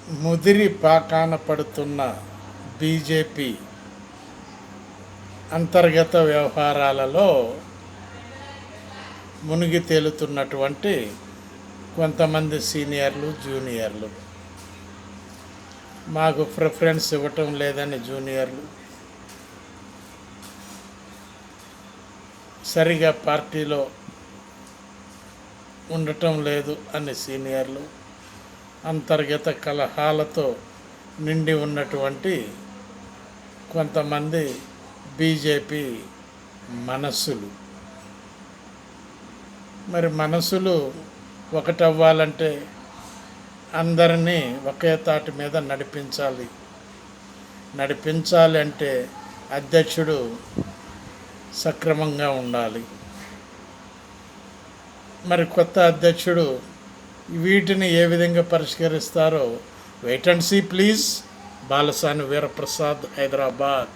ముదిరి పాకాన పడుతున్న బీజేపీ అంతర్గత వ్యవహారాలలో మునిగి తేలుతున్నటువంటి కొంతమంది సీనియర్లు జూనియర్లు, మాకు ప్రిఫరెన్స్ ఇవ్వటం లేదని జూనియర్లు, సరిగా పార్టీలో ఉండటం లేదు అని సీనియర్లు, అంతర్గత కలహాలతో నిండి ఉన్నటువంటి కొంతమంది బీజేపీ మనస్సులు. మరి మనసులు ఒకటవ్వాలంటే అందరినీ ఒకే తాటి మీద నడిపించాలి అంటే అధ్యక్షుడు సక్రమంగా ఉండాలి. మరి కొత్త అధ్యక్షుడు వీటిని ఏ విధంగా పరిష్కరిస్తారో wait and see please. Balasani Veeraprasad, Hyderabad.